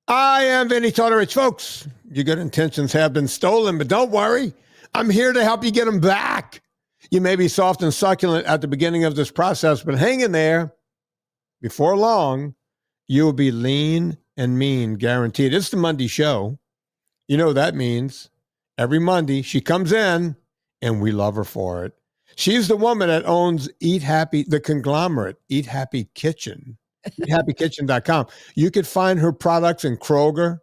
I am Vinnie Tortorich, folks. Your good intentions have been stolen, but don't worry. I'm here to help you get them back. You may be soft and succulent at the beginning of this process, but hang in there. Before long, you will be lean and mean, guaranteed. It's the Monday show. You know what that means. Every Monday, she comes in, and we love her for it. She's the woman that owns Eat Happy, the conglomerate, Eat Happy Kitchen. EatHappyKitchen.com. You could find her products in Kroger.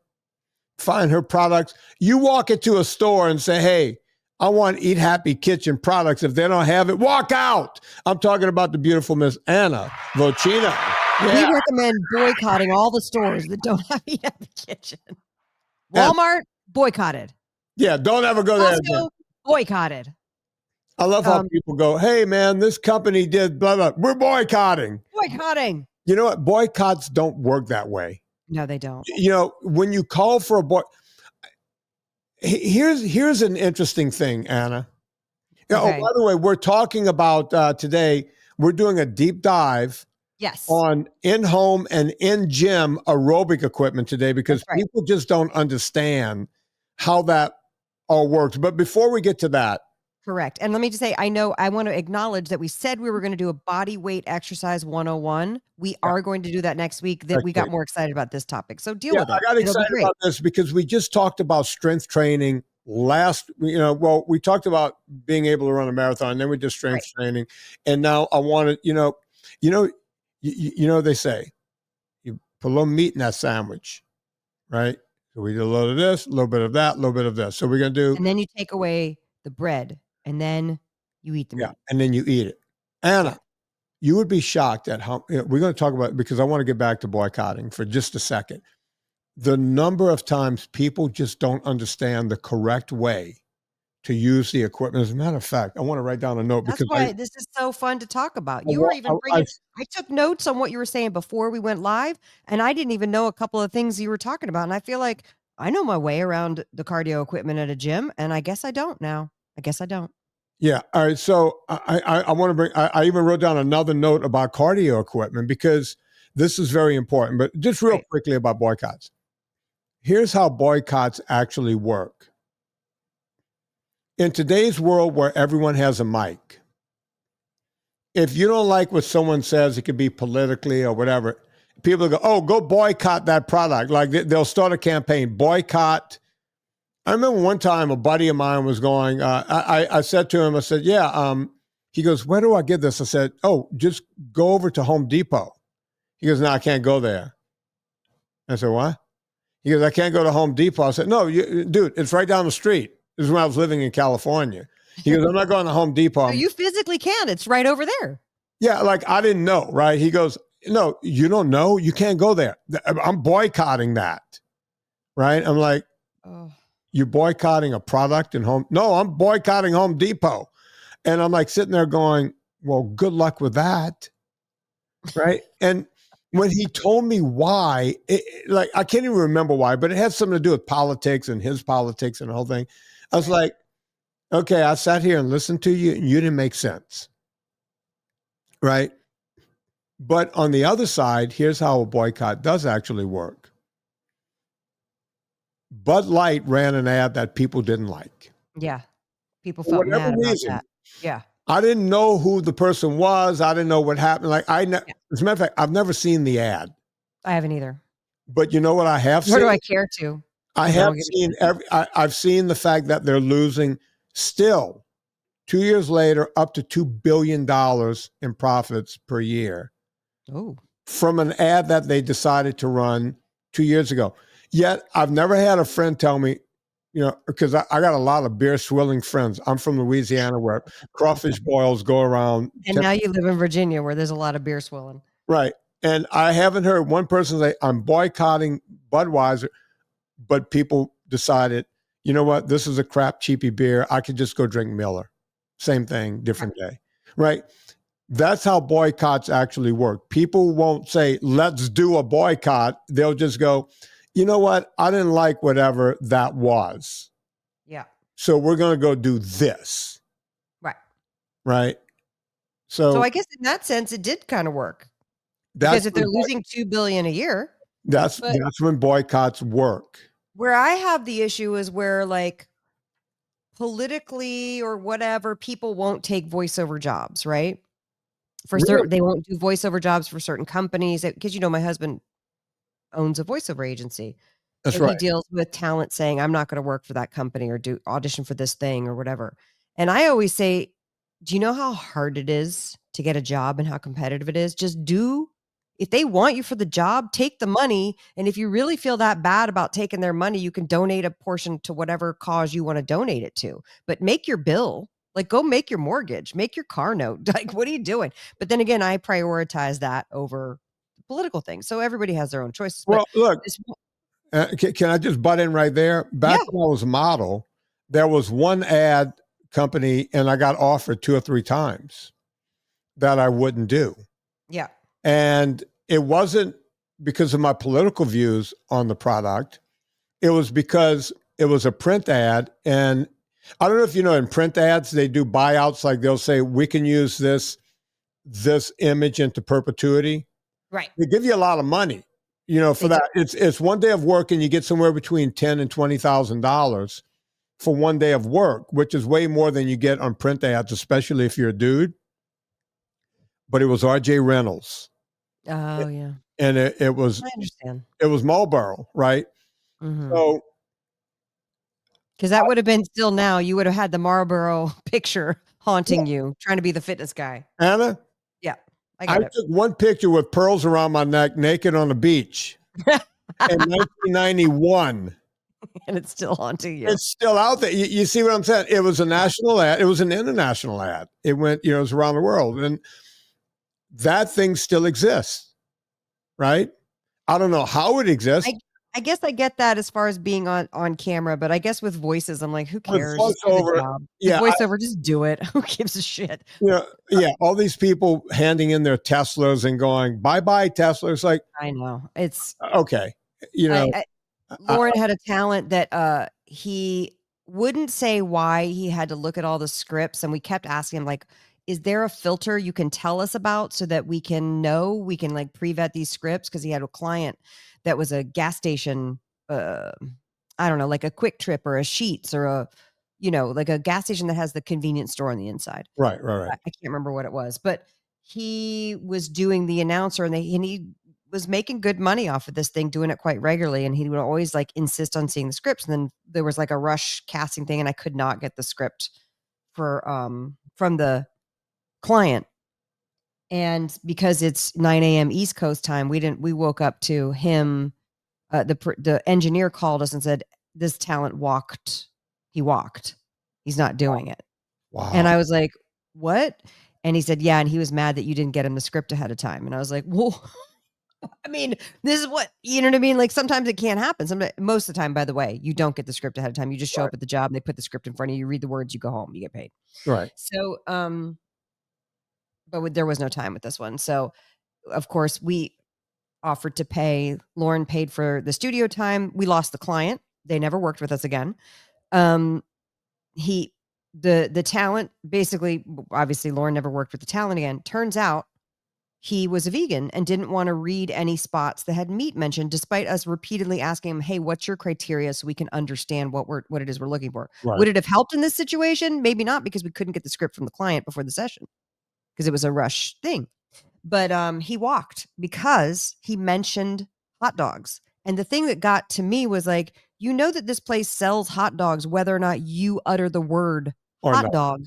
Find her products. You walk into a store and say, hey, I want Eat Happy Kitchen products. If they don't have it, walk out. I'm talking about the beautiful Miss Anna Vocina. Yeah. We recommend boycotting all the stores that don't have Eat Happy Kitchen. Walmart, boycotted. Yeah, don't ever go there again. Boycotted. I love how people go, hey, man, this company did blah, blah. We're boycotting. Boycotting. You know what? Boycotts don't work that way. No, they don't. You know, when you call for a here's an interesting thing, Anna. Okay. Oh, by the way, we're talking about today, we're doing a deep dive on in-home and in-gym aerobic equipment today because people just don't understand how that all works. But before we get to that, correct. And let me just say, I want to acknowledge that we said we were going to do a body weight exercise 101. We are going to do that next week. That we got more excited about this topic. So deal with it. I got excited about this because we just talked about strength training we talked about being able to run a marathon, then we did strength training. And now I want to, they say you put a little meat in that sandwich, right? So we did a little of this, a little bit of that, a little bit of this. So we're going to do. And then you take away the bread. And then you eat the meat. Yeah, and then you eat it. Anna, you would be shocked at how, we're going to talk about it because I want to get back to boycotting for just a second. The number of times people just don't understand the correct way to use the equipment. As a matter of fact, I want to write down a note. That's why this is so fun to talk about. You were even bringing, I took notes on what you were saying before we went live, and I didn't even know a couple of things you were talking about. And I feel like I know my way around the cardio equipment at a gym, and I guess I don't now. I guess I don't. Yeah. All right. So I want to bring, I even wrote down another note about cardio equipment because this is very important, but just real quickly about boycotts. Here's how boycotts actually work. In today's world where everyone has a mic, if you don't like what someone says, it could be politically or whatever, people go, oh, go boycott that product. Like they'll start a campaign, boycott. I remember one time a buddy of mine was going, I said to him, I said, he goes, where do I get this? I said, oh, just go over to Home Depot. He goes, no, I can't go there. I said, what? He goes, I can't go to Home Depot. I said, no, dude, it's right down the street. This is when I was living in California. He goes, I'm not going to Home Depot. So you physically can. It's right over there. Yeah, like I didn't know, right? He goes, no, you don't know? You can't go there. I'm boycotting that, right? I'm like, you're boycotting a product in home? No, I'm boycotting Home Depot. And I'm like sitting there going, well, good luck with that. Right. And when he told me why, I can't even remember why, but it had something to do with politics and his politics and the whole thing. I was like, okay, I sat here and listened to you and you didn't make sense. Right. But on the other side, here's how a boycott does actually work. Bud Light ran an ad that people didn't like. Yeah. People felt mad about that. Yeah. I didn't know who the person was. I didn't know what happened. As a matter of fact, I've never seen the ad. I haven't either. But you know what I have seen? Where do I care to? I have seen I've seen the fact that they're losing still 2 years later, up to $2 billion in profits per year. Oh. From an ad that they decided to run 2 years ago. Yet I've never had a friend tell me, because I got a lot of beer swilling friends. I'm from Louisiana where crawfish boils go around. And now you live in Virginia where there's a lot of beer swilling. Right. And I haven't heard one person say, I'm boycotting Budweiser, but people decided, you know what, this is a crap, cheapy beer. I could just go drink Miller. Same thing, different day. Right. That's how boycotts actually work. People won't say, let's do a boycott. They'll just go, you know what? I didn't like whatever that was. Yeah. So we're going to go do this. Right. Right. So I guess in that sense, it did kind of work. Because if they're losing $2 billion a year. That's But when boycotts work. where I have the issue is where like politically or whatever, people won't take voiceover jobs, right? For Really? certain, they won't do voiceover jobs for certain companies because my husband owns a voiceover agency. That's So he right. deals with talent saying, I'm not going to work for that company or do audition for this thing or whatever. And I always say, do you know how hard it is to get a job and how competitive it is? Just do, if they want you for the job, take the money. And if you really feel that bad about taking their money, you can donate a portion to whatever cause you want to donate it to. But make your bill. Like, go make your mortgage, make your car note. Like, what are you doing? But then again, I prioritize that over political things. So everybody has their own choices. But Well, look, this, can I just butt in right there? Back yeah, when I was a model, there was one ad company, and I got offered 2 or 3 times that I wouldn't do. yeah. And it wasn't because of my political views on the product. It was because it was a print ad. And I don't know if you know, in print ads, they do buyouts. Like they'll say, we can use this image into perpetuity. Right. They give you a lot of money, for that. It's one day of work, and you get somewhere between $10,000 and $20,000 for one day of work, which is way more than you get on print ads, especially if you're a dude. But it was R.J. Reynolds. Oh, yeah. And it was I understand. it was Marlboro, right? Mhm. So Because that would have been still now, you would have had the Marlboro picture haunting you, trying to be the fitness guy. Anna, Yeah, I I get it. took one picture with pearls around my neck, naked on the beach in 1991. And it's still haunting you. It's still out there. You see what I'm saying? It was a national ad. It was an international ad. It went, it was around the world. And that thing still exists, right? I don't know how it exists. I guess I get that as far as being on camera, but I guess with voices, I'm like, who With cares? Just do the voiceover, job. yeah, Voiceover, just do it. Who gives a shit? yeah. All these people handing in their Teslas and going, bye-bye, Tesla. It's like, I know. It's okay, you know, Lauren had a talent that he wouldn't say why he had to look at all the scripts, and we kept asking him like, is there a filter you can tell us about so that we can know, we can like pre-vet these scripts? Because he had a client that was a gas station, I don't know, like a Quick Trip or a Sheetz or a, like a gas station that has the convenience store on the inside. right. I can't remember what it was, but he was doing the announcer, and he was making good money off of this thing, doing it quite regularly. And he would always like insist on seeing the scripts. And then there was like a rush casting thing, and I could not get the script for from the client. And because it's 9 a.m. East Coast time, we woke up to him. The engineer called us and said, this talent walked. He walked. He's not doing it. Wow. And I was like, what? And he said, yeah. And he was mad that you didn't get him the script ahead of time. And I was like, well, I mean, this is what, you know what I mean? Like sometimes it can't happen. Most of the time, by the way, you don't get the script ahead of time. You just show up at the job and they put the script in front of you, you read the words, you go home, you get paid. Right. So, but there was no time with this one. So of course we offered to pay. Lauren paid for the studio time. We lost the client. They never worked with us again. The talent, basically, obviously Lauren never worked with the talent again. Turns out he was a vegan and didn't want to read any spots that had meat mentioned, despite us repeatedly asking him, hey, what's your criteria so we can understand what it is we're looking for. Right. Would it have helped in this situation? Maybe not, because we couldn't get the script from the client before the session because it was a rush thing. But he walked because he mentioned hot dogs. And the thing that got to me was like, you know that this place sells hot dogs whether or not you utter the word hot dog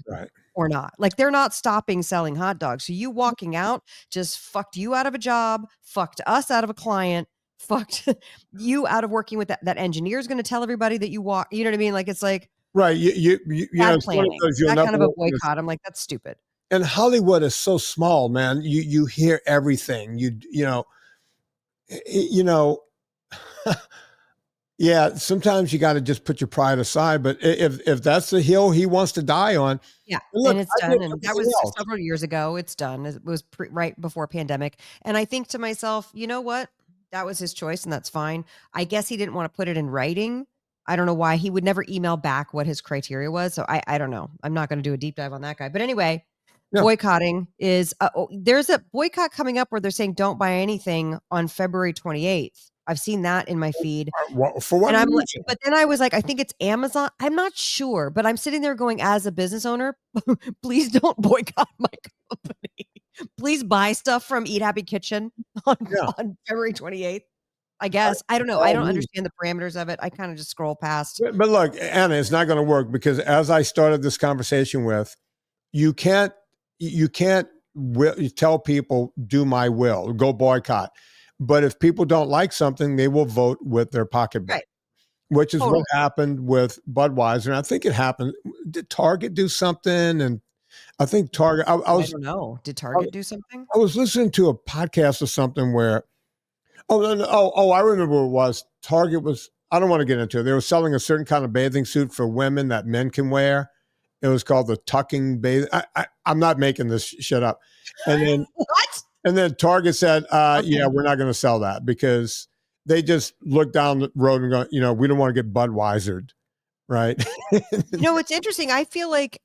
or not. Like they're not stopping selling hot dogs. So you walking out just fucked you out of a job, fucked us out of a client, fucked you out of working with that engineer is going to tell everybody that you walk. You know what I mean? Like it's like right. You know, planning. That kind of a boycott. I'm like, that's stupid. And Hollywood is so small, man. You hear everything. You know. Yeah, sometimes you got to just put your pride aside. But if that's the hill he wants to die on, yeah, look, and it's done. And that was several years ago. It's done. It was right before pandemic. And I think to myself, you know what? That was his choice, and that's fine. I guess he didn't want to put it in writing. I don't know why. He would never email back what his criteria was. So I don't know. I'm not going to do a deep dive on that guy. But anyway, boycotting is there's a boycott coming up where they're saying don't buy anything on February 28th. I've seen that in my feed. For what And I'm reason? like, but then I was like, I think it's Amazon. I'm not sure, but I'm sitting there going, as a business owner, please don't boycott my company. Please buy stuff from Eat Happy Kitchen on February 28th. I guess. I don't know. I don't understand the parameters of it. I kind of just scroll past. But look, Anna, it's not going to work because as I started this conversation with, you can't tell people do my will, go boycott. But if people don't like something, they will vote with their pocketbook. Right. Which is what happened with Budweiser. And I think it happened. Did Target do something? And I think Target, I don't know. Did Target do something? I was listening to a podcast or something where, I remember what it was. Target was, I don't want to get into it. They were selling a certain kind of bathing suit for women that men can wear. It was called the tucking bathing. I'm not making this shit up. And then, what? And then Target said, yeah, we're not going to sell that because they just look down the road and go, we don't want to get Budweisered, right? It's interesting. I feel like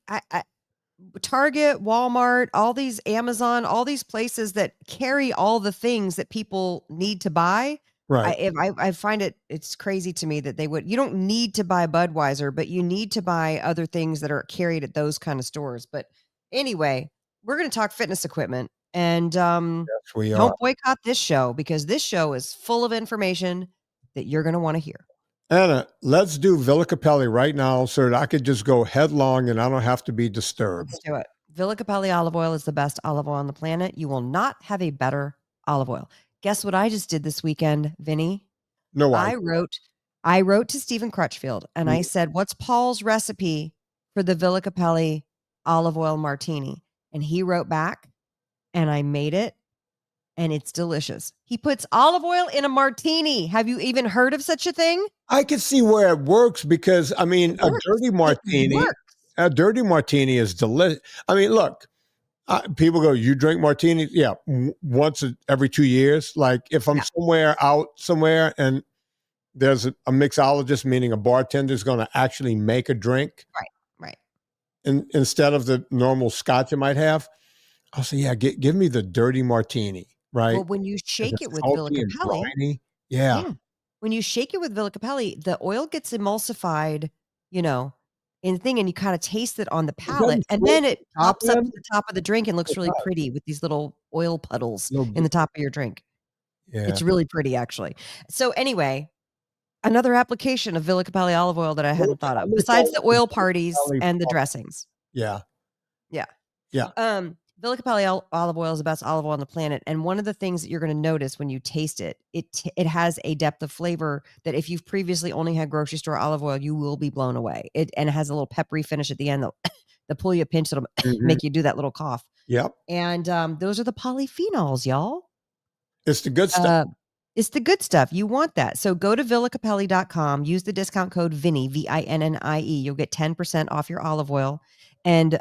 Target, Walmart, all these Amazon, all these places that carry all the things that people need to buy. Right. I find it's crazy to me that you don't need to buy Budweiser, but you need to buy other things that are carried at those kind of stores. But anyway, we're going to talk fitness equipment. And yes, we don't are. boycott this show because this show is full of information that you're going to want to hear. Anna, let's do Villa Capelli right now so that I could just go headlong and I don't have to be disturbed. Let's do it. Villa Capelli olive oil is the best olive oil on the planet. You will not have a better olive oil. Guess what I just did this weekend, Vinny? No, I wrote to Stephen Crutchfield and I said, what's Paul's recipe for the Villa Capelli olive oil martini? And he wrote back and I made it and it's delicious. He puts olive oil in a martini. Have you even heard of such a thing? I can see where it works because, a dirty martini is delicious. I mean, look, people go, you drink martinis? Yeah, once every 2 years. Like if I'm somewhere and there's a mixologist, meaning a bartender is going to actually make a drink. Right. And instead of the normal scotch you might have, I'll say, yeah, give me the dirty martini, right? Well, when you shake it with Villa Capelli, when you shake it with Villa Capelli, the oil gets emulsified, in the thing, and you kind of taste it on the palate, and then it pops up to the top of the drink and looks really pretty with these little oil puddles in the top of your drink. Yeah. It's really pretty, actually. So anyway, another application of Villa Capelli olive oil that I hadn't thought of, besides the oil parties and the dressings. Yeah. Villa Capelli olive oil is the best olive oil on the planet. And one of the things that you're going to notice when you taste it, it has a depth of flavor that if you've previously only had grocery store olive oil, you will be blown away. And it has a little peppery finish at the end. They'll pull you a pinch. That'll make you do that little cough. Yep. And those are the polyphenols, y'all. It's the good stuff. It's the good stuff. You want that. So go to villacapelli.com, use the discount code Vinnie, Vinnie. You'll get 10% off your olive oil. And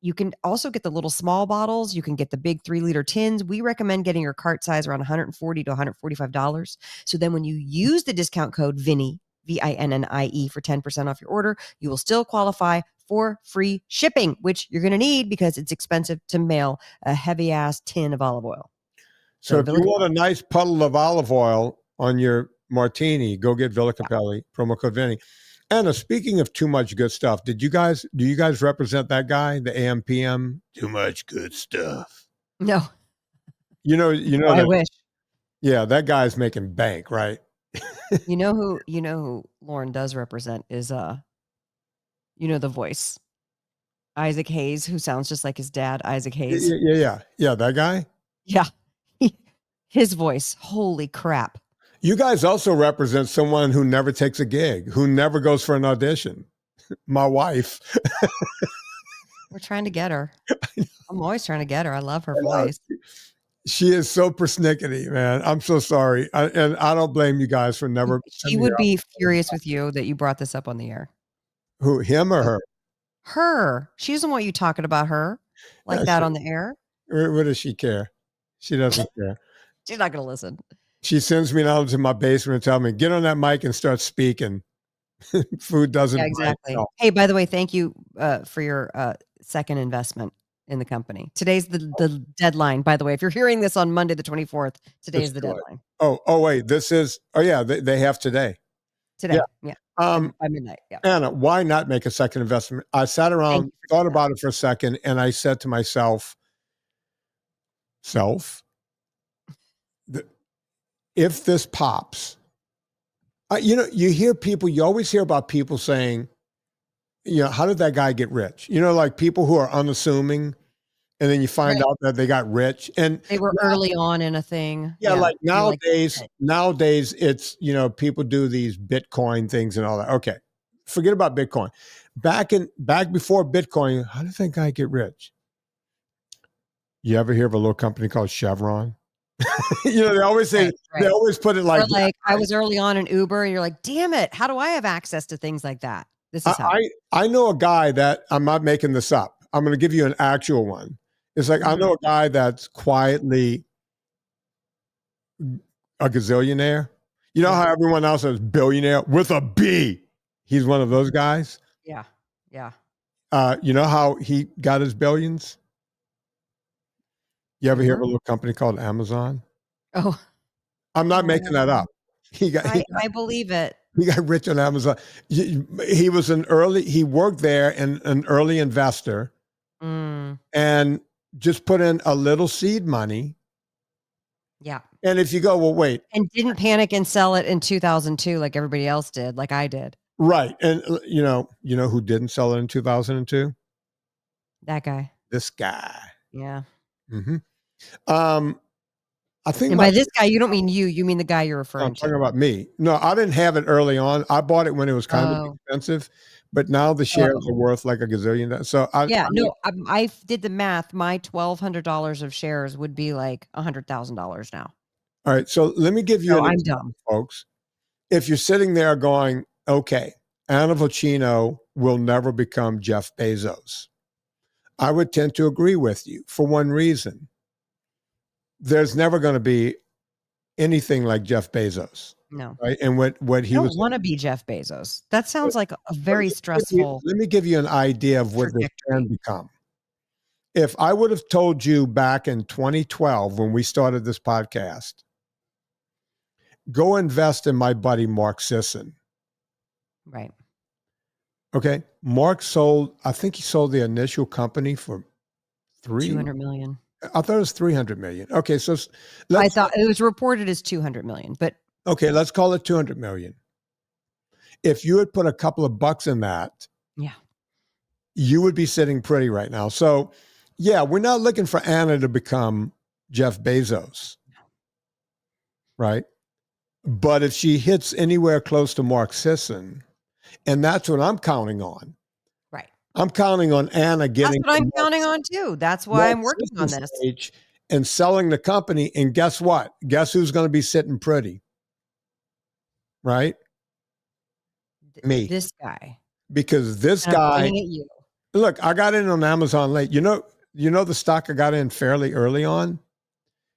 you can also get the little small bottles. You can get the big 3-liter tins. We recommend getting your cart size around $140 to $145. So then when you use the discount code Vinnie, Vinnie for 10% off your order, you will still qualify for free shipping, which you're going to need because it's expensive to mail a heavy ass tin of olive oil. So if you want a nice puddle of olive oil on your martini, go get Villa Capelli, promo code Vinnie. Anna, speaking of too much good stuff, do you guys represent that guy, the AM/PM? Too much good stuff. No. I wish. Yeah, that guy's making bank, right? You know who Lauren does represent is the voice. Isaac Hayes, who sounds just like his dad, Isaac Hayes. Yeah, that guy? Yeah. His voice. Holy crap. You guys also represent someone who never takes a gig, who never goes for an audition. My wife. We're trying to get her. I'm always trying to get her. I love her voice. She is so persnickety, man. I'm so sorry. And I don't blame you guys for never. She would be furious with you that you brought this up on the air. Who, him or her? Her. She doesn't want you talking about her like that on the air. What does she care? She doesn't care. She's not going to listen. She sends me down to my basement and tell me, get on that mic and start speaking. Food doesn't. Yeah, exactly. Hey, by the way, thank you for your second investment in the company. Today's the deadline, by the way. If you're hearing this on Monday, the 24th, today is the deadline. Wait, they have today. Today. Yeah. By midnight. Yeah. Anna, why not make a second investment? I sat around, thought about it for a second, and I said to myself, if this pops, you always hear about people saying, how did that guy get rich? Like people who are unassuming, and then you find out that they got rich, and they were early on in a thing. Yeah, like nowadays it's, people do these Bitcoin things and all that. Okay. Forget about Bitcoin. Back before Bitcoin, how did that guy get rich? You ever hear of a little company called Chevron? They always say, they always put it like, I was early on in Uber, and you're like, damn it, how do I have access to things like that? This is how. I know a guy that, I'm not making this up, I'm going to give you an actual one. It's like, I know a guy that's quietly a gazillionaire. You know how everyone else is billionaire with a B? He's one of those guys. Yeah. Yeah. You know how he got his billions? You ever hear of a little company called Amazon? Oh, I'm not making that up. I believe it. He got rich on Amazon. He was he worked there and an early investor, and just put in a little seed money. Yeah. And if you go, well, wait. And didn't panic and sell it in 2002 like everybody else did, like I did. Right. And you know who didn't sell it in 2002? That guy. This guy. Yeah. Mm-hmm. I think by this guy, you don't mean you mean the guy you're referring to. I'm talking about me. No, I didn't have it early on. I bought it when it was kind of expensive, but now the shares are worth like a gazillion. So I did the math. My $1,200 of shares would be like $100,000 now. All right. So let me give you I'm dumb, folks. If you're sitting there going, okay, Anna Vocino will never become Jeff Bezos, I would tend to agree with you for one reason. There's never going to be anything like Jeff Bezos. No. Right. And what he was. I don't want to be Jeff Bezos. That sounds like a very stressful. Let me give you an idea of what this can become. If I would have told you back in 2012, when we started this podcast, go invest in my buddy, Mark Sisson. Right. Okay. Mark I think he sold the initial company for $200 million. I thought it was 300 million. Okay. So I thought it was reported as 200 million, but okay, let's call it 200 million. If you had put a couple of bucks in that, you would be sitting pretty right now. So yeah, we're not looking for Anna to become Jeff Bezos. Right. But if she hits anywhere close to Mark Sisson, and that's what I'm counting on. Right. I'm counting on Anna getting. That's what I'm counting on too. That's why I'm working on this. And selling the company. And guess what? Guess who's going to be sitting pretty? Right? Me. This guy. Because this guy. Look, I got in on Amazon late. You know the stock I got in fairly early on?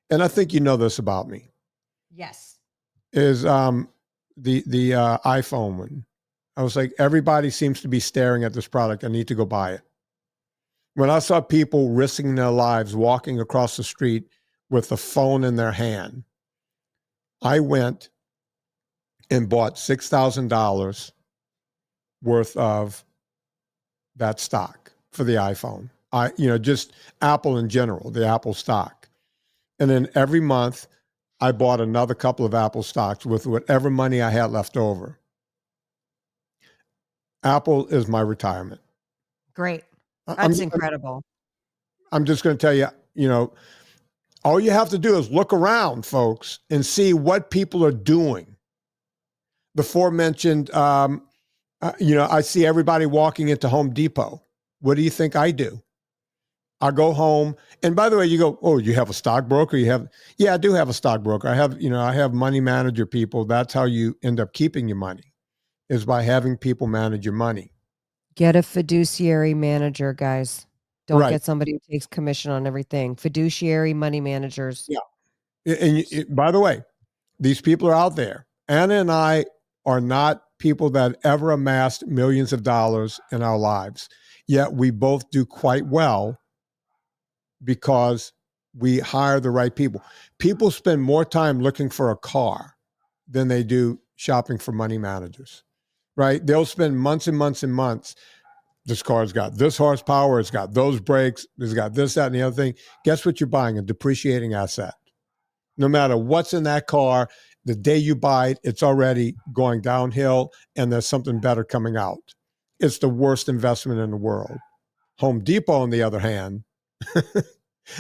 And I think you know this about me. Yes. Is the iPhone one. I was like, everybody seems to be staring at this product. I need to go buy it. When I saw people risking their lives walking across the street with a phone in their hand, I went and bought $6,000 worth of that stock for the iPhone. Just Apple in general, the Apple stock. And then every month I bought another couple of Apple stocks with whatever money I had left over. Apple is my retirement. Great. That's incredible. I'm just going to tell you, all you have to do is look around, folks, and see what people are doing. The aforementioned, I see everybody walking into Home Depot. What do you think I do? I go home. And by the way, you go, oh, you have a stockbroker? Yeah, I do have a stockbroker. I have money manager people. That's how you end up keeping your money, is by having people manage your money. Get a fiduciary manager, guys. Don't get somebody who takes commission on everything. Fiduciary money managers. Yeah. And by the way, these people are out there. Anna and I are not people that ever amassed millions of dollars in our lives. Yet we both do quite well because we hire the right people. People spend more time looking for a car than they do shopping for money managers, right? They'll spend months and months and months. This car's got this horsepower, it's got those brakes, it's got this, that, and the other thing. Guess what you're buying? A depreciating asset. No matter what's in that car, the day you buy it, it's already going downhill and there's something better coming out. It's the worst investment in the world. Home Depot, on the other hand,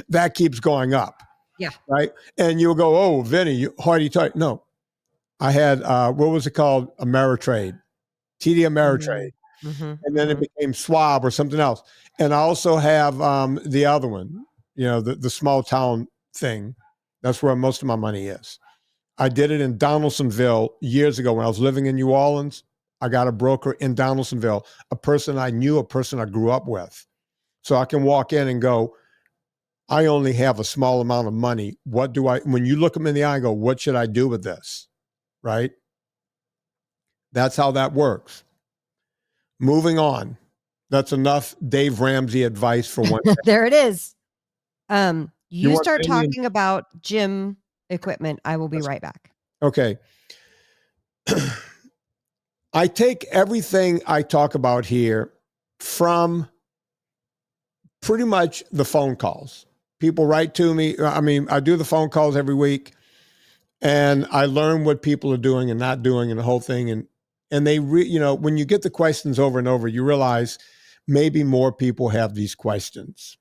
that keeps going up. Yeah. Right. And you'll go, oh, Vinnie, hardy tight. No, I had, what was it called? Ameritrade, TD Ameritrade. Mm-hmm. And then it became Schwab or something else. And I also have the other one, the small town thing. That's where most of my money is. I did it in Donaldsonville years ago when I was living in New Orleans. I got a broker in Donaldsonville, a person I knew, a person I grew up with. So I can walk in and go, I only have a small amount of money. When you look them in the eye and go, what should I do with this? Right? That's how that works. Moving on. That's enough Dave Ramsey advice for one day. There it is. You start talking about gym equipment. I will be right back. Okay. I take everything I talk about here from pretty much the phone calls. People write to me. I do the phone calls every week, and I learn what people are doing and not doing and the whole thing. And they, when you get the questions over and over, you realize maybe more people have these questions.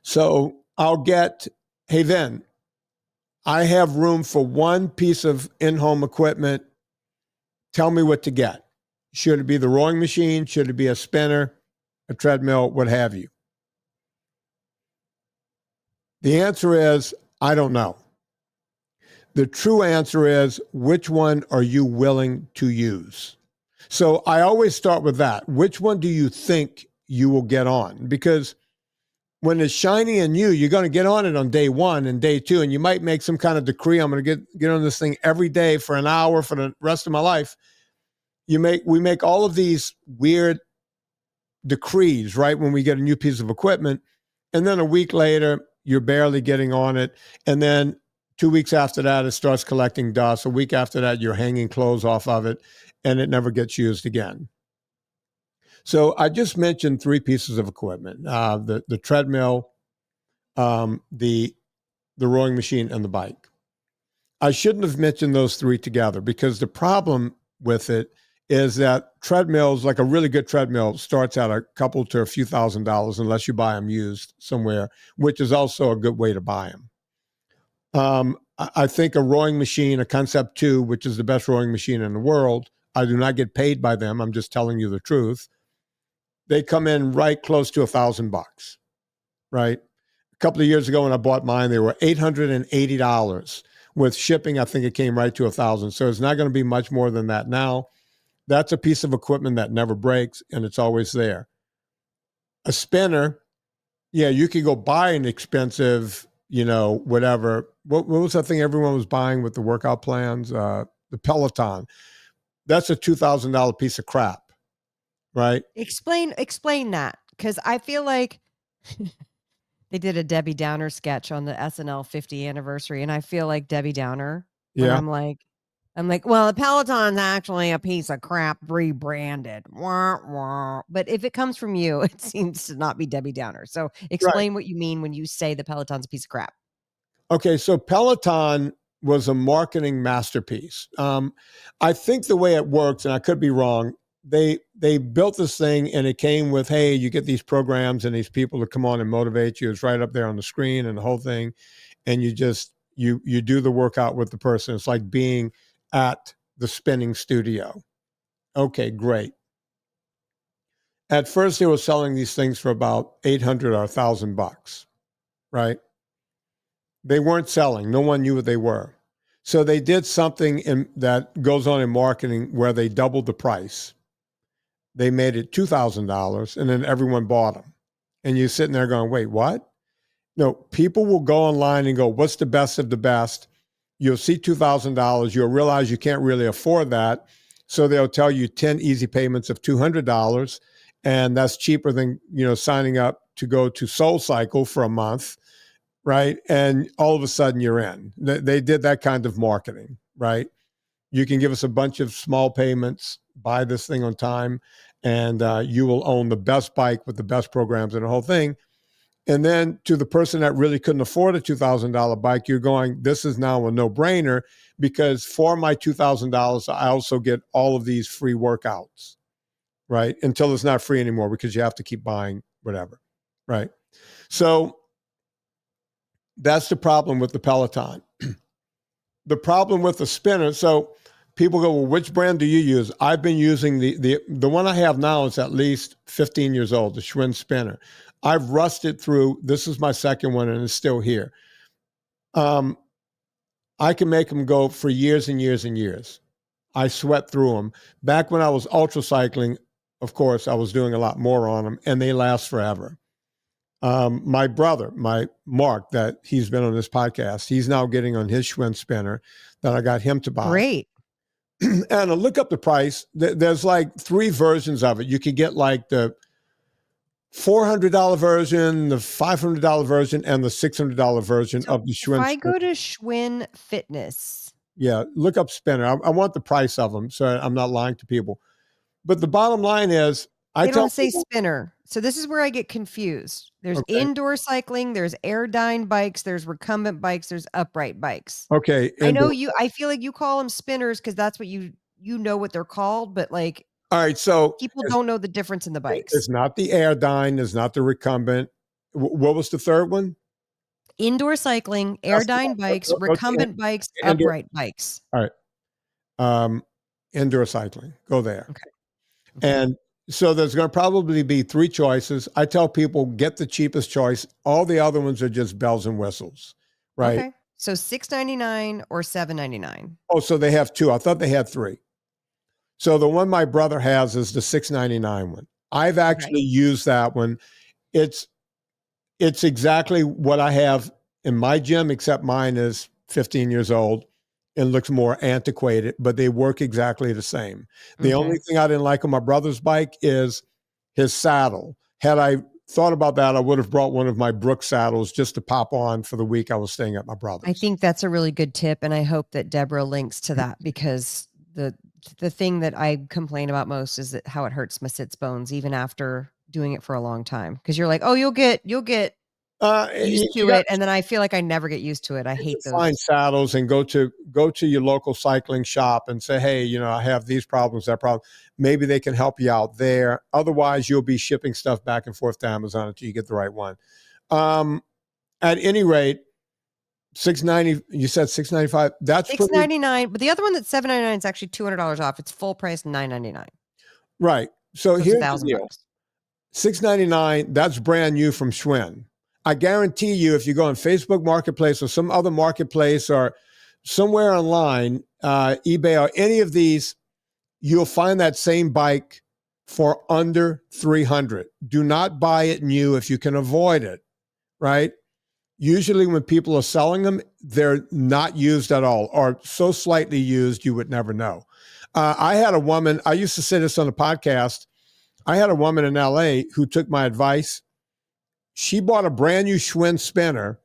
So I'll get, hey, Vin, I have room for one piece of in-home equipment. Tell me what to get. Should it be the rowing machine? Should it be a spinner, a treadmill, what have you? The answer is, I don't know. The true answer is, which one are you willing to use? So I always start with that. Which one do you think you will get on? Because when it's shiny and new, you're going to get on it on day one and day two, and you might make some kind of decree. I'm going to get on this thing every day for an hour for the rest of my life. We make all of these weird decrees, right? When we get a new piece of equipment, and then a week later, you're barely getting on it. And then 2 weeks after that, it starts collecting dust. A week after that, you're hanging clothes off of it, and it never gets used again. So I just mentioned three pieces of equipment, the treadmill, the rowing machine, and the bike. I shouldn't have mentioned those three together because the problem with it is that treadmills, like a really good treadmill, starts at a couple to a few $1,000s unless you buy them used somewhere, which is also a good way to buy them. I think a rowing machine, a Concept 2, which is the best rowing machine in the world, I do not get paid by them. I'm just telling you the truth. They come in right close to $1,000, right? A couple of years ago when I bought mine, they were $880. With shipping, I think it came right to $1,000. So it's not going to be much more than that now. That's a piece of equipment that never breaks, and it's always there. A spinner, yeah, you could go buy an expensive, whatever. What was that thing everyone was buying with the workout plans? The Peloton. That's a $2,000 piece of crap, right? Explain that, because I feel like they did a Debbie Downer sketch on the SNL 50 anniversary, and I feel like Debbie Downer. Yeah. I'm like, well, the Peloton's actually a piece of crap rebranded. Wah, wah. But if it comes from you, it seems to not be Debbie Downer. So explain what you mean when you say the Peloton's a piece of crap. Okay, so Peloton was a marketing masterpiece. I think the way it works, and I could be wrong, they built this thing and it came with, hey, you get these programs and these people to come on and motivate you. It's right up there on the screen and the whole thing. And you just, you do the workout with the person. It's like being at the spinning studio. Okay, great. At first they were selling these things for about $800 or $1,000, right? They weren't selling. No one knew what they were. So they did something that goes on in marketing where they doubled the price. They made it $2,000 and then everyone bought them. And you're sitting there going, wait, what? No, people will go online and go, what's the best of the best? You'll see $2,000. You'll realize you can't really afford that. So they'll tell you 10 easy payments of $200. And that's cheaper than, signing up to go to Soul Cycle for a month, right? And all of a sudden you're in. They did that kind of marketing, right? You can give us a bunch of small payments, buy this thing on time, and you will own the best bike with the best programs and the whole thing. And then to the person that really couldn't afford a $2,000 bike, you're going, this is now a no-brainer, because for my $2,000, I also get all of these free workouts, right? Until it's not free anymore because you have to keep buying whatever, right? So that's the problem with the Peloton. The problem with the spinner, so people go, well, which brand do you use? I've been using the one I have now is at least 15 years old, the Schwinn spinner. I've rusted through, this is my second one and it's still here. I can make them go for years and years and years. I sweat through them. Back when I was ultra cycling, of course, I was doing a lot more on them, and they last forever. My brother, my Mark, that he's been on this podcast, he's now getting on his Schwinn spinner that I got him to buy. Great. And I look up the price. There's like 3 versions of it. You could get like the $400 version, the $500 version, and the $600 version of the Schwinn. If I go to Schwinn Fitness. Yeah, look up spinner. I want the price of them, so I'm not lying to people. But the bottom line is, They don't say spinner. So this is where I get confused. There's indoor cycling, there's Aerodyne bikes, there's recumbent bikes, there's upright bikes. Okay. I know I feel like you call them spinners because that's what you know what they're called, but like, all right, so people don't know the difference in the bikes. It's not the Aerodyne, it's not the recumbent. What was the third one? Indoor cycling, Aerodyne bikes, recumbent bikes, upright bikes. All right. Indoor cycling. Go there. Okay. And so there's going to probably be 3 choices. I tell people, get the cheapest choice. All the other ones are just bells and whistles, right? Okay. So $699 or $799. Oh, so they have 2. I thought they had 3. So the one my brother has is the $699 one. I've actually used that one. It's exactly what I have in my gym, except mine is 15 years old and looks more antiquated, but they work exactly the same. The only thing I didn't like on my brother's bike is his saddle. Had I thought about that, I would have brought one of my Brooks saddles just to pop on for the week I was staying at my brother's. I think that's a really good tip, and I hope that Deborah links to that, because the thing that I complain about most is that how it hurts my sits bones even after doing it for a long time. Because you're like, oh, you'll get used to it, and then I feel like I never get used to it. I hate those. Find saddles and go to your local cycling shop and say, hey, I have these problems, that problem. Maybe they can help you out there. Otherwise, you'll be shipping stuff back and forth to Amazon until you get the right one. At any rate, $690. You said $695. That's $699, but the other one that's $799 is actually $200 off. It's full price $999. Right. So here's $1,000. the deal. $699. That's brand new from Schwinn. I guarantee you, if you go on Facebook Marketplace or some other marketplace or somewhere online, eBay or any of these, you'll find that same bike for under $300. Do not buy it new if you can avoid it, right? Usually when people are selling them, they're not used at all or so slightly used you would never know. I had a woman, I used to say this on the podcast, I had a woman in LA who took my advice. She bought a brand new Schwinn spinner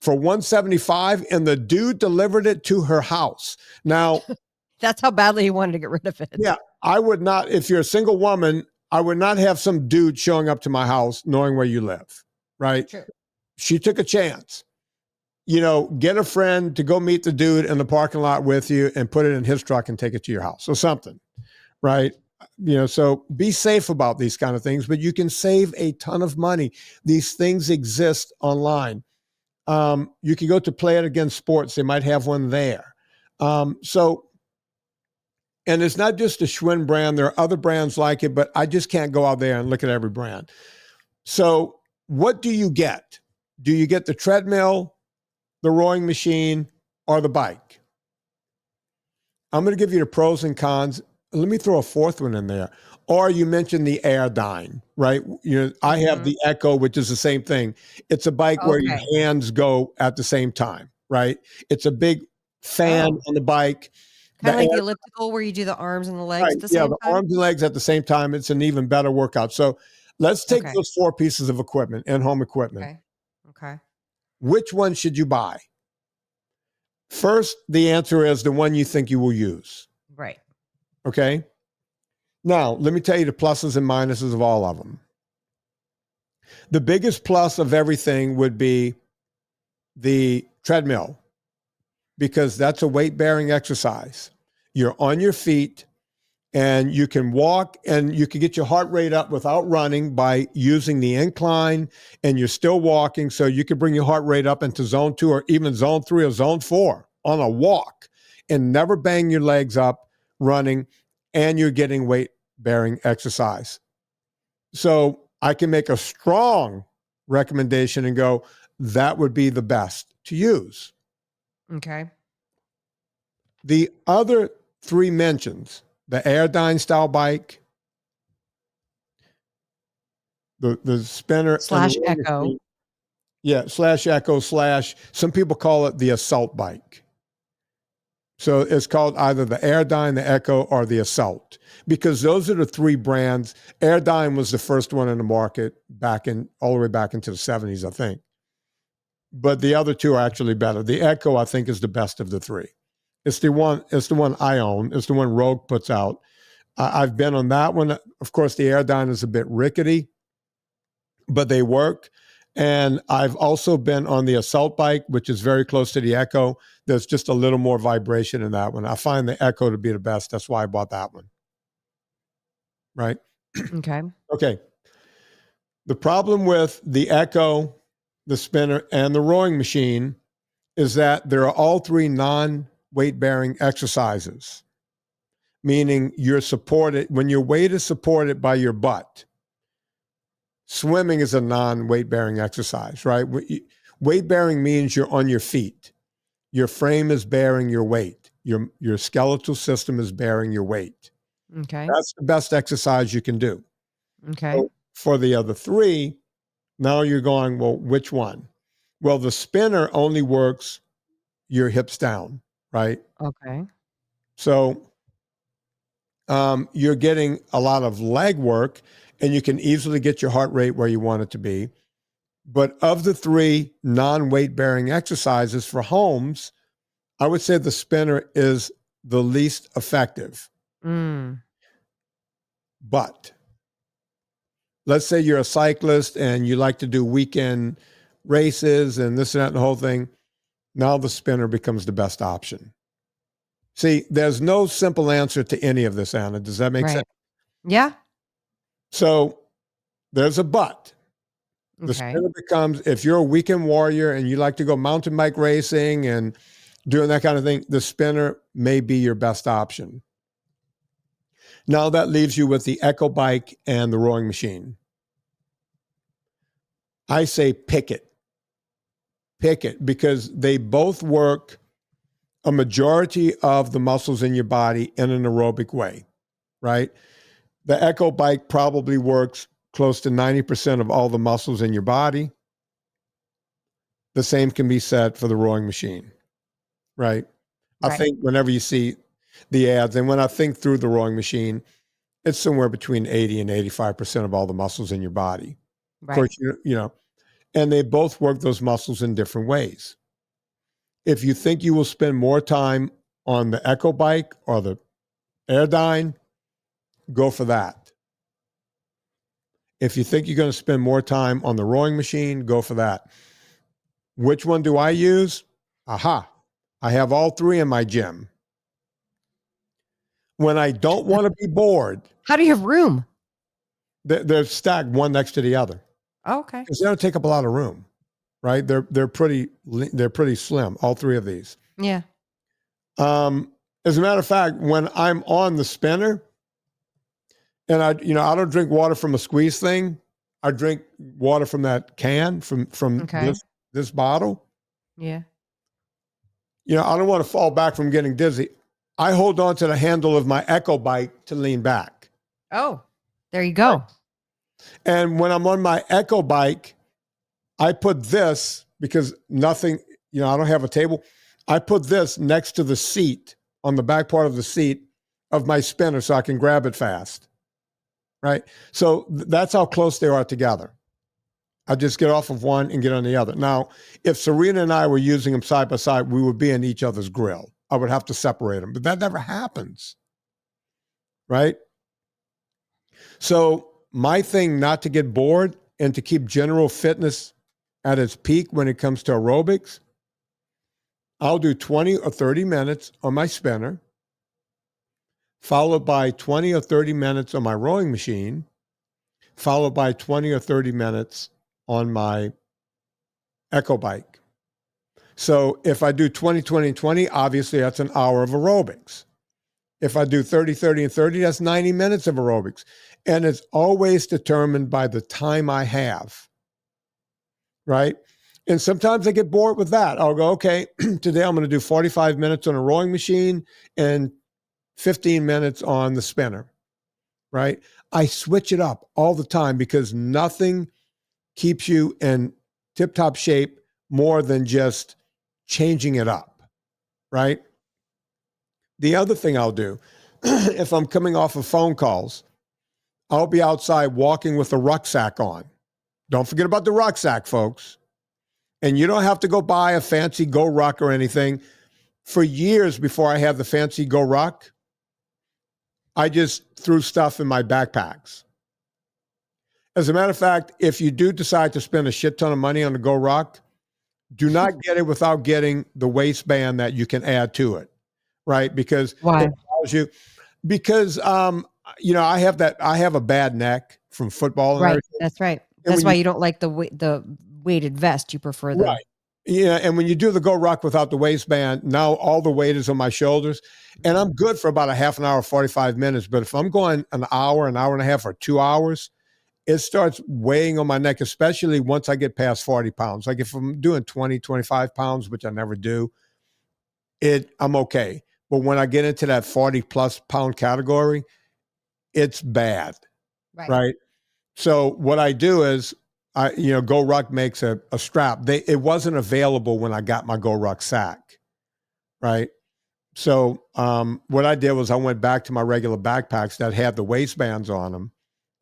for $175, and the dude delivered it to her house. Now, that's how badly he wanted to get rid of it. Yeah, I would not, if you're a single woman, I would not have some dude showing up to my house knowing where you live, right? True. She took a chance. Get a friend to go meet the dude in the parking lot with you and put it in his truck and take it to your house or something, right? So be safe about these kind of things, but you can save a ton of money. These things exist online. You can go to Play It Again Sports. They might have one there. And it's not just the Schwinn brand. There are other brands like it, but I just can't go out there and look at every brand. So what do you get? Do you get the treadmill, the rowing machine, or the bike? I'm going to give you the pros and cons. Let me throw a fourth one in there. Or you mentioned the Aerodyne, right? I have the Echo, which is the same thing. It's a bike where your hands go at the same time, right? It's a big fan on the bike. Kind of like the elliptical where you do the arms and the legs at the same time? Yeah, the arms and legs at the same time. It's an even better workout. So Let's take those 4 pieces of equipment, in-home equipment. Okay. Which one should you buy? First, the answer is the one you think you will use. Right. Okay. Now, let me tell you the pluses and minuses of all of them. The biggest plus of everything would be the treadmill, because that's a weight-bearing exercise. You're on your feet and you can walk and you can get your heart rate up without running by using the incline, and you're still walking. So you can bring your heart rate up into zone 2 or even zone 3 or zone 4 on a walk and never bang your legs up running, and you're getting weight-bearing exercise. So I can make a strong recommendation and go, that would be the best to use. Okay. The other 3 mentions, the Aerodyne style bike, the spinner, / Echo. Yeah, / Echo / some people call it the Assault bike. So it's called either the Aerodyne, the Echo, or the Assault, because those are the 3 brands. Aerodyne was the first one in the market all the way back into the 70s, I think. But the other 2 are actually better. The Echo, I think, is the best of the 3. It's the one I own. It's the one Rogue puts out. I've been on that one. Of course, the Aerodyne is a bit rickety, but they work. And I've also been on the Assault bike, which is very close to the Echo. There's just a little more vibration in that one. I find the Echo to be the best. That's why I bought that one. Right? Okay. Okay. The problem with the Echo, the spinner, and the rowing machine is that there are all 3 non-weight-bearing exercises, meaning you're supported when your weight is supported by your butt. Swimming is a non-weight-bearing exercise, right? Weight-bearing means you're on your feet. Your frame is bearing your weight. Your skeletal system is bearing your weight. Okay. That's the best exercise you can do. Okay. So for the other 3, now you're going, well, which one? Well, the spinner only works your hips down, right? Okay. So you're getting a lot of leg work, and you can easily get your heart rate where you want it to be. But of the 3 non-weight-bearing exercises for homes, I would say the spinner is the least effective. But let's say you're a cyclist and you like to do weekend races and this and that and the whole thing. Now the spinner becomes the best option. See, there's no simple answer to any of this, Anna. Does that make sense? Yeah. So there's a but. The Okay. spinner becomes, if you're a weekend warrior and you like to go mountain bike racing and doing that kind of thing, the spinner may be your best option. Now that leaves you with the Echo bike and the rowing machine. I say pick it. Pick it, because they both work a majority of the muscles in your body in an aerobic way, right? The Echo bike probably works close to 90% of all the muscles in your body. The same can be said for the rowing machine, right? I think whenever you see the ads, and when I think through the rowing machine, it's somewhere between 80 and 85% of all the muscles in your body. Of course, you know, and they both work those muscles in different ways. If you think you will spend more time on the Echo bike or the Aerodyne, go for that. If you think you're going to spend more time on the rowing machine, go for that. Which one do I use? Aha. I have all 3 in my gym. When I don't want to be bored. How do you have room? They're stacked one next to the other. Oh, okay. Because they don't take up a lot of room, right? They're pretty slim, all 3 of these. Yeah. As a matter of fact, when I'm on the spinner, and I don't drink water from a squeeze thing. I drink water from that can, from this bottle. Yeah. I don't want to fall back from getting dizzy. I hold on to the handle of my Echo bike to lean back. Oh, there you go. And when I'm on my Echo bike, I put this, because nothing, I don't have a table. I put this next to the seat, on the back part of the seat of my spinner, so I can grab it fast. right? So that's how close they are together. I just get off of one and get on the other. Now, if Serena and I were using them side by side, we would be in each other's grill. I would have to separate them, but that never happens, right? So my thing not to get bored and to keep general fitness at its peak when it comes to aerobics, I'll do 20 or 30 minutes on my spinner, followed by 20 or 30 minutes on my rowing machine, followed by 20 or 30 minutes on my Echo bike. So if I do 20, 20, and 20, obviously that's an hour of aerobics. If I do 30, 30, and 30, that's 90 minutes of aerobics. And it's always determined by the time I have, right? And sometimes I get bored with that. I'll go, okay, today I'm going to do 45 minutes on a rowing machine and 15 minutes on the spinner, right? I switch it up all the time because nothing keeps you in tip-top shape more than just changing it up, right? The other thing I'll do, if I'm coming off of phone calls, I'll be outside walking with a rucksack on. Don't forget about the rucksack, folks. And you don't have to go buy a fancy Go Ruck or anything. For years before I had the fancy Go Ruck, I just threw stuff in my backpacks. As a matter of fact, if you do decide to spend a shit ton of money on the Go Ruck, do not get it without getting the waistband that you can add to it, right? Because Why? it allows you, because I have a bad neck from football and Right. everything. That's right. That's why you don't like the weighted vest. You prefer the right. Yeah, and when you do the Go Ruck without the waistband, now all the weight is on my shoulders, and I'm good for about a half an hour, 45 minutes. But if I'm going an hour and a half, or 2 hours, it starts weighing on my neck, especially once I get past 40 pounds. Like if I'm doing 20, 25 pounds, which I never do, I'm okay. But when I get into that 40 plus pound category, it's bad, right? So what I do is, Go Ruck makes a strap. It wasn't available when I got my Go Rucksack, right? So what I did was I went back to my regular backpacks that had the waistbands on them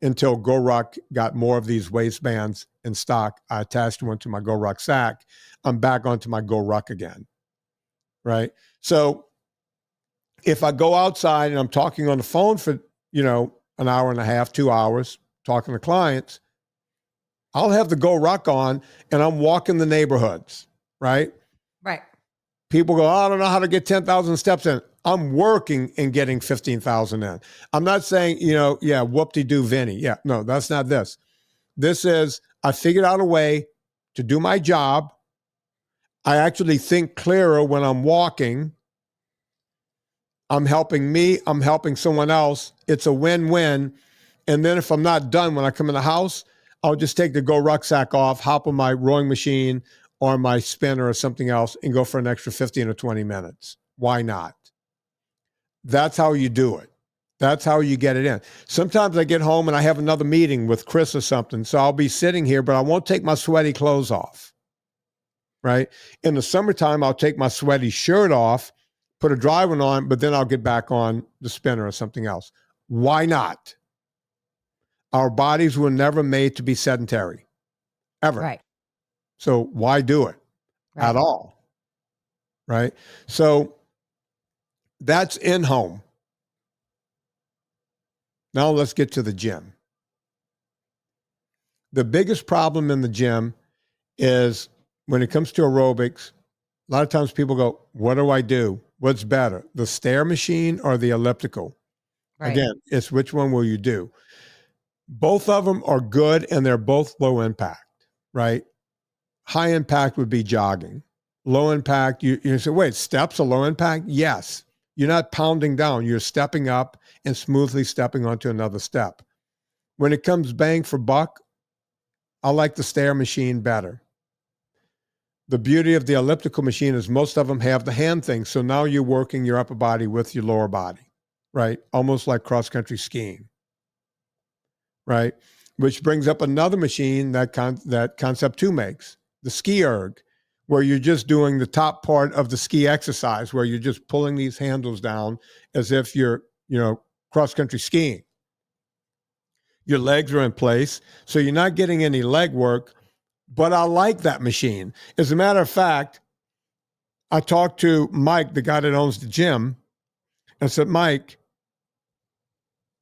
until Go Ruck got more of these waistbands in stock. I attached one to my Go Rucksack. I'm back onto my Go Ruck again, right? So if I go outside and I'm talking on the phone for, an hour and a half, 2 hours, talking to clients, I'll have the Go Ruck on and I'm walking the neighborhoods, right? Right. People go, I don't know how to get 10,000 steps in. I'm working and getting 15,000 in. I'm not saying, whoop-de-doo Vinnie. Yeah, no, that's not this. This is, I figured out a way to do my job. I actually think clearer when I'm walking. I'm helping me. I'm helping someone else. It's a win-win. And then if I'm not done, when I come in the house, I'll just take the Go Rucksack off, hop on my rowing machine or my spinner or something else and go for an extra 15 or 20 minutes. Why not? That's how you do it. That's how you get it in. Sometimes I get home and I have another meeting with Chris or something. So I'll be sitting here, but I won't take my sweaty clothes off, right? In the summertime, I'll take my sweaty shirt off, put a dry one on, but then I'll get back on the spinner or something else. Why not? Our bodies were never made to be sedentary, ever. Right. So why do it at all, right? So that's in home. Now let's get to the gym. The biggest problem in the gym is when it comes to aerobics, a lot of times people go, what do I do? What's better, the stair machine or the elliptical? Right. Again, it's which one will you do? Both of them are good and they're both low impact, right? High impact would be jogging. Low impact, you say, wait, steps are low impact? Yes. You're not pounding down. You're stepping up and smoothly stepping onto another step. When it comes bang for buck, I like the stair machine better. The beauty of the elliptical machine is most of them have the hand thing. So now you're working your upper body with your lower body, right? Almost like cross-country skiing, right? Which brings up another machine that Concept 2 makes, the ski erg, where you're just doing the top part of the ski exercise, where you're just pulling these handles down as if you're, cross-country skiing. Your legs are in place, so you're not getting any leg work, but I like that machine. As a matter of fact, I talked to Mike, the guy that owns the gym, and said, Mike,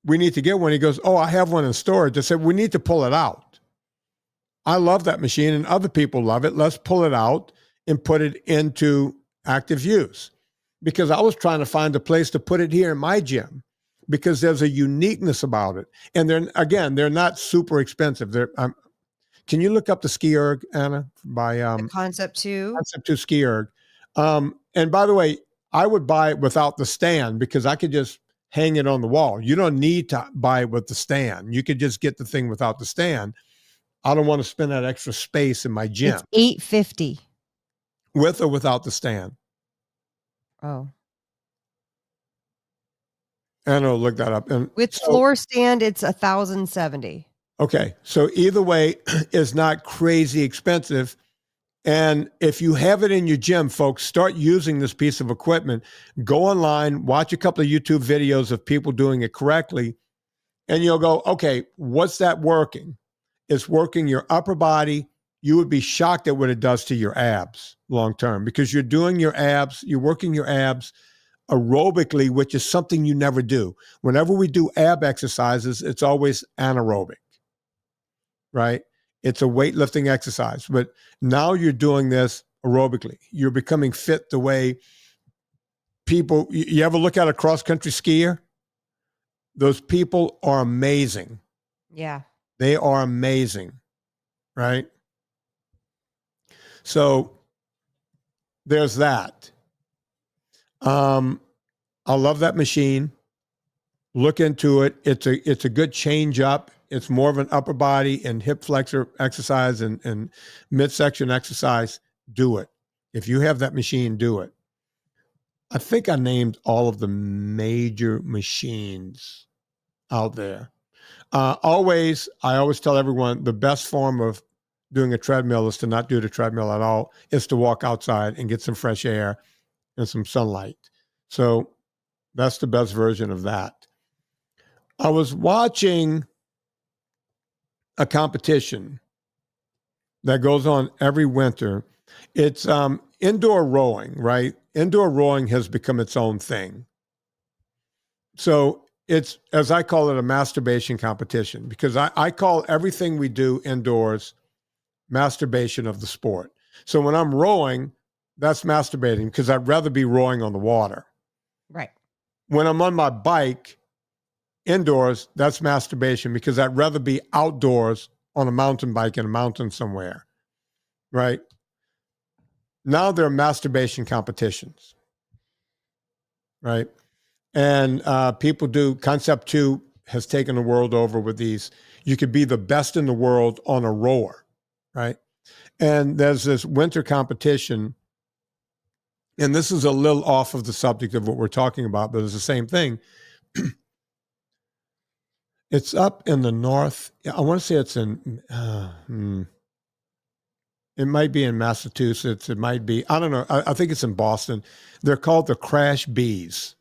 we need to get one. He goes, oh, I have one in storage. I said, we need to pull it out. I love that machine and other people love it. Let's pull it out and put it into active use. Because I was trying to find a place to put it here in my gym because there's a uniqueness about it. And they're not super expensive. Can you look up the Ski Erg, Anna, by the Concept 2? Concept 2 Ski Erg. And by the way, I would buy it without the stand because I could just hang it on the wall. You don't need to buy it with the stand. You could just get the thing without the stand. I don't want to spend that extra space in my gym. It's $850. With or without the stand? Oh. Anna will look that up. And with floor stand, it's $1,070. Okay. So either way, it's not crazy expensive. And if you have it in your gym, folks, start using this piece of equipment. Go online, watch a couple of YouTube videos of people doing it correctly, and you'll go, okay, what's that working? It's working your upper body. You would be shocked at what it does to your abs long term because you're doing your abs, you're working your abs aerobically, which is something you never do. Whenever we do ab exercises, it's always anaerobic, right? It's a weightlifting exercise, but now you're doing this aerobically. You're becoming fit the way people, you ever look at a cross-country skier? Those people are amazing. Yeah. They are amazing, right? So there's that. I love that machine. Look into it. It's a good change up. It's more of an upper body and hip flexor exercise and midsection exercise. Do it. If you have that machine, do it. I think I named all of the major machines out there. I always tell everyone the best form of doing a treadmill is to not do the treadmill at all. It's to walk outside and get some fresh air and some sunlight. So that's the best version of that. I was watching a competition that goes on every winter. It's indoor rowing, right? Indoor rowing has become its own thing. So it's, as I call it, a masturbation competition because I call everything we do indoors masturbation of the sport. So when I'm rowing, that's masturbating because I'd rather be rowing on the water. Right. When I'm on my bike indoors, that's masturbation because I'd rather be outdoors on a mountain bike in a mountain somewhere. Right. Now there are masturbation competitions. Right. And people do, Concept 2 has taken the world over with these. You could be the best in the world on a rower. Right. And there's this winter competition. And this is a little off of the subject of what we're talking about, but it's the same thing. It's up in the north. I want to say it's in, it might be in Massachusetts. It might be, I don't know. I think it's in Boston. They're called the Crash Bees.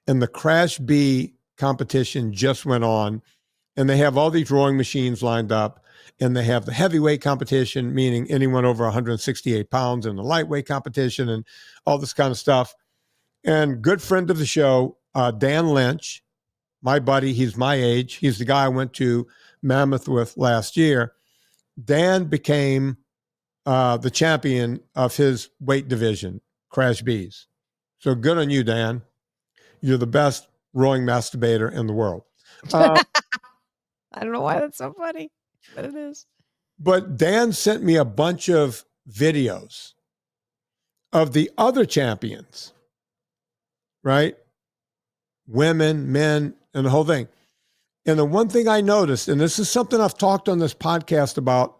And the Crash Bee competition just went on. And they have all these rowing machines lined up. And they have the heavyweight competition, meaning anyone over 168 pounds, and the lightweight competition and all this kind of stuff. And good friend of the show, Dan Lynch, my buddy, he's my age. He's the guy I went to Mammoth with last year. Dan became the champion of his weight division, Crash Bees. So good on you, Dan. You're the best rowing masturbator in the world. I don't know why that's so funny, but it is. But Dan sent me a bunch of videos of the other champions, right? Women, men, and the whole thing. And the one thing I noticed, and this is something I've talked on this podcast about,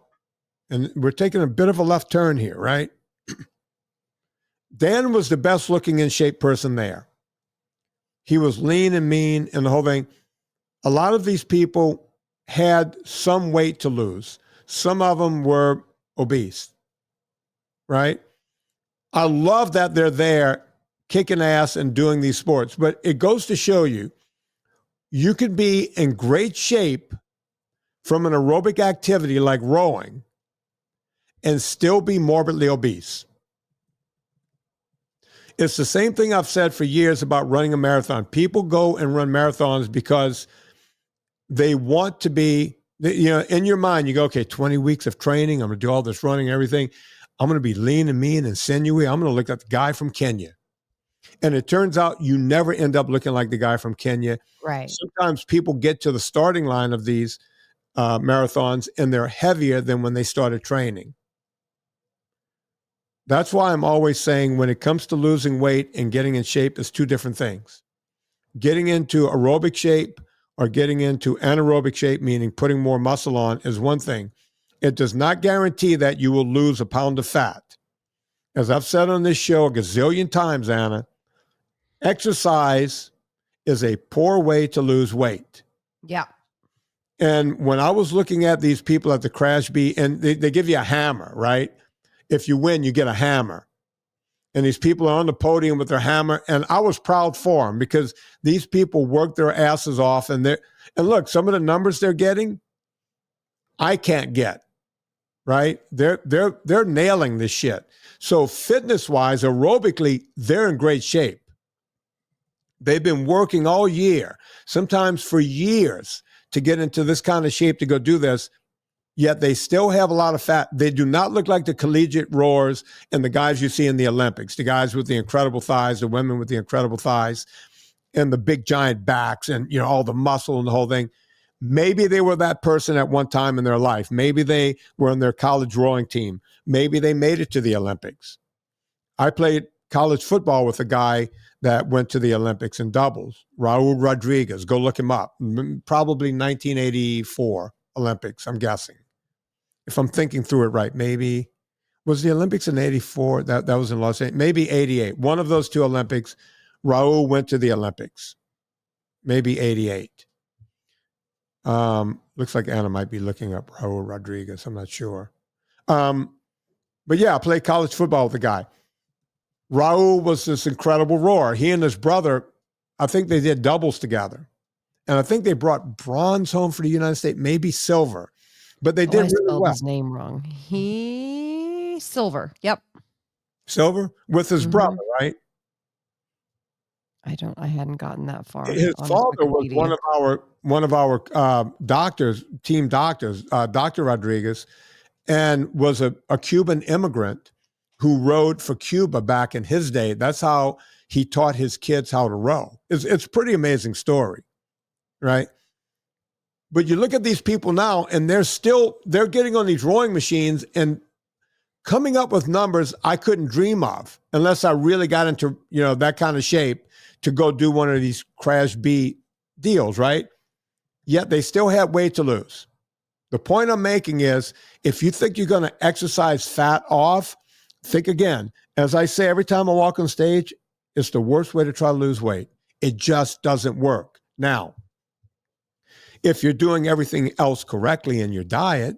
and we're taking a bit of a left turn here, right? Dan was the best looking in shape person there. He was lean and mean and the whole thing. A lot of these people had some weight to lose. Some of them were obese, right? I love that they're there kicking ass and doing these sports, but it goes to show you, you could be in great shape from an aerobic activity like rowing and still be morbidly obese. It's the same thing I've said for years about running a marathon. People go and run marathons because they want to be, in your mind, you go, okay, 20 weeks of training. I'm going to do all this running, everything. I'm going to be lean and mean and sinewy. I'm going to look like the guy from Kenya. And it turns out you never end up looking like the guy from Kenya. Right. Sometimes people get to the starting line of these marathons and they're heavier than when they started training. That's why I'm always saying when it comes to losing weight and getting in shape, it's two different things. Getting into aerobic shape or getting into anaerobic shape, meaning putting more muscle on, is one thing. It does not guarantee that you will lose a pound of fat. As I've said on this show a gazillion times, Anna, exercise is a poor way to lose weight. Yeah. And when I was looking at these people at the Crash Bee, and they give you a hammer, right? If you win, you get a hammer. And these people are on the podium with their hammer. And I was proud for them because these people work their asses off. And look, some of the numbers they're getting, I can't get, right? They're nailing this shit. So fitness-wise, aerobically, they're in great shape. They've been working all year, sometimes for years, to get into this kind of shape to go do this. Yet they still have a lot of fat. They do not look like the collegiate rowers and the guys you see in the Olympics, the guys with the incredible thighs, the women with the incredible thighs, and the big giant backs and all the muscle and the whole thing. Maybe they were that person at one time in their life. Maybe they were on their college rowing team. Maybe they made it to the Olympics. I played college football with a guy that went to the Olympics in doubles, Raul Rodriguez. Go look him up. Probably 1984 Olympics, I'm guessing. If I'm thinking through it right, maybe was the Olympics in 84? That was in Los Angeles. Maybe 88. One of those two Olympics, Raul went to the Olympics. Maybe 88. Looks like Anna might be looking up Raul Rodriguez. I'm not sure. But yeah, I played college football with the guy. Raul was this incredible rower. He and his brother, I think they did doubles together. And I think they brought bronze home for the United States, maybe silver. But they did I really spelled well. his name wrong. Silver. Yep. Silver with his brother, right? I hadn't gotten that far. His father was one of our doctors, team doctors, Dr. Rodriguez, and was a Cuban immigrant who rowed for Cuba back in his day. That's how he taught his kids how to row. It's a pretty amazing story, right? But you look at these people now, and they're getting on these rowing machines and coming up with numbers I couldn't dream of unless I really got into, that kind of shape to go do one of these Crash Bee deals, right? Yet they still have weight to lose. The point I'm making is if you think you're going to exercise fat off, think again. As I say every time I walk on stage, it's the worst way to try to lose weight. It just doesn't work. Now, if you're doing everything else correctly in your diet,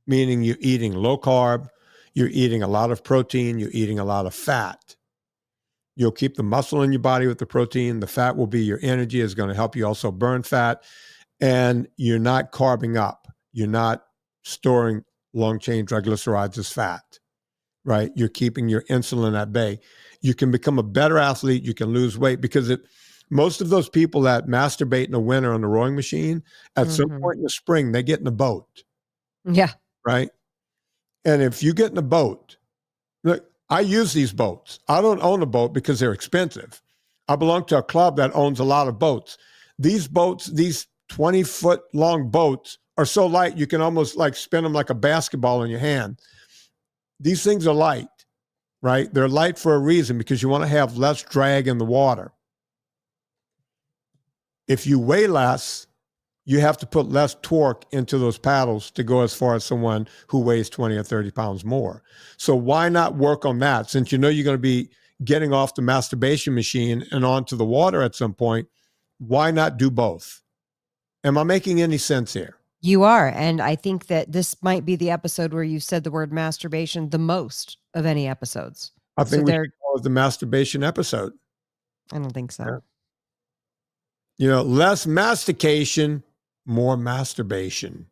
meaning you're eating low carb, you're eating a lot of protein, you're eating a lot of fat, you'll keep the muscle in your body with the protein. The fat will be your energy. It's going to help you also burn fat. And you're not carbing up. You're not storing long-chain triglycerides as fat, right? You're keeping your insulin at bay. You can become a better athlete. You can lose weight because most of those people that masturbate in the winter on the rowing machine, at some point in the spring, they get in a boat. Yeah. Right? And if you get in a boat, look, I use these boats. I don't own a boat because they're expensive. I belong to a club that owns a lot of boats. These boats, these 20-foot long boats are so light you can almost like spin them like a basketball in your hand. These things are light, right? They're light for a reason because you want to have less drag in the water. If you weigh less, you have to put less torque into those paddles to go as far as someone who weighs 20 or 30 pounds more. So why not work on that? Since you're going to be getting off the masturbation machine and onto the water at some point, why not do both? Am I making any sense here? You are. And I think that this might be the episode where you said the word masturbation the most of any episodes. I think we should call it the masturbation episode. I don't think so. Less mastication, more masturbation.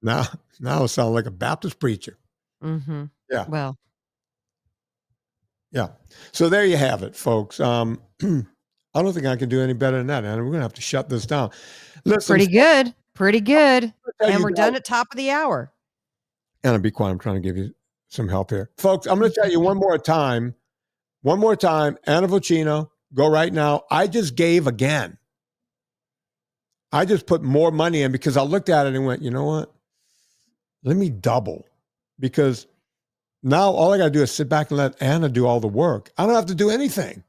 Now I sound like a Baptist preacher. Mm-hmm. Yeah. Well. Yeah. So there you have it, folks. I don't think I can do any better than that, Anna. We're going to have to shut this down. Listen, Pretty good. Pretty good. And we're guys, done at top of the hour. Anna, be quiet. I'm trying to give you some help here. Folks, I'm going to tell you one more time. Anna Vocino, go right now. I just gave again. I just put more money in because I looked at it and went, you know what? Let me double. Because now all I got to do is sit back and let Anna do all the work. I don't have to do anything.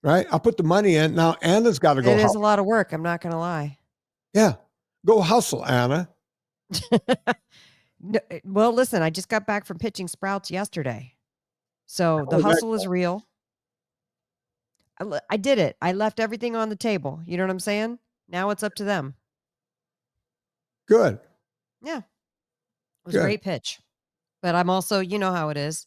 Right? I put the money in. Now Anna's got to go. It is a lot of work. I'm not going to lie. Yeah. Go hustle, Anna. No, well, listen, I just got back from pitching sprouts yesterday. So the hustle is real. I did it. I left everything on the table. You know what I'm saying? Now it's up to them. Good. Yeah. It was a great pitch. But I'm also, you know how it is.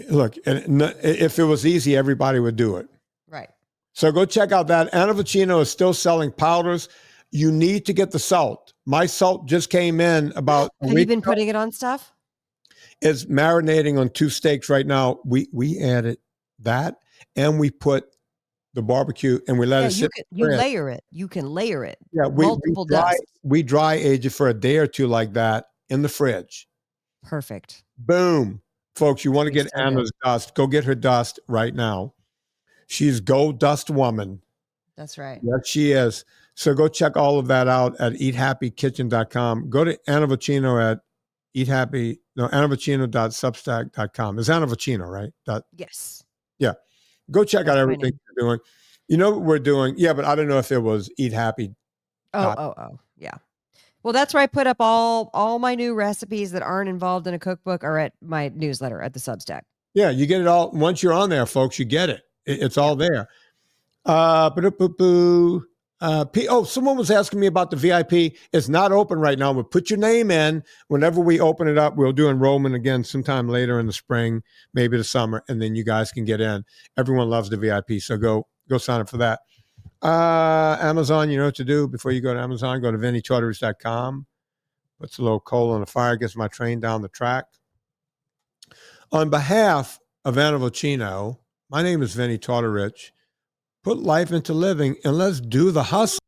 Look, if it was easy, everybody would do it. Right. So go check out that. Anna Vocino is still selling powders. You need to get the salt. My salt just came in about a week Have you been ago. putting it on stuff? It's marinating on 2 steaks right now. We added that and we put the barbecue and we let it sit. You layer it. You can layer it. Yeah, we dry age it for a day or two like that in the fridge. Perfect. Boom. Folks, you want to get Anna's dust. Go get her dust right now. She's Gold Dust Woman. That's right. Yes, she is. So go check all of that out at eathappykitchen.com. Go to Anna Vocino at annavocino.substack.com. It's Anna Vocino, right? Yes. Yeah. Go check out everything you're doing. You know what we're doing? Yeah, but I don't know if it was Eat Happy. Oh, yeah. Well, that's where I put up all my new recipes that aren't involved in a cookbook are at my newsletter at the Substack. Yeah, you get it all. Once you're on there, folks, you get it. It's all there. Someone was asking me about the VIP. It's not open right now, but put your name in. Whenever we open it up, we'll do enrollment again sometime later in the spring, maybe the summer, and then you guys can get in. Everyone loves the VIP, so go sign up for that. Amazon, you know what to do before you go to Amazon. Go to VinnieCharteris.com. Puts a little coal on the fire, gets my train down the track. On behalf of Anna Vocino, my name is Vinnie Tartarich. Put life into living and let's do the hustle.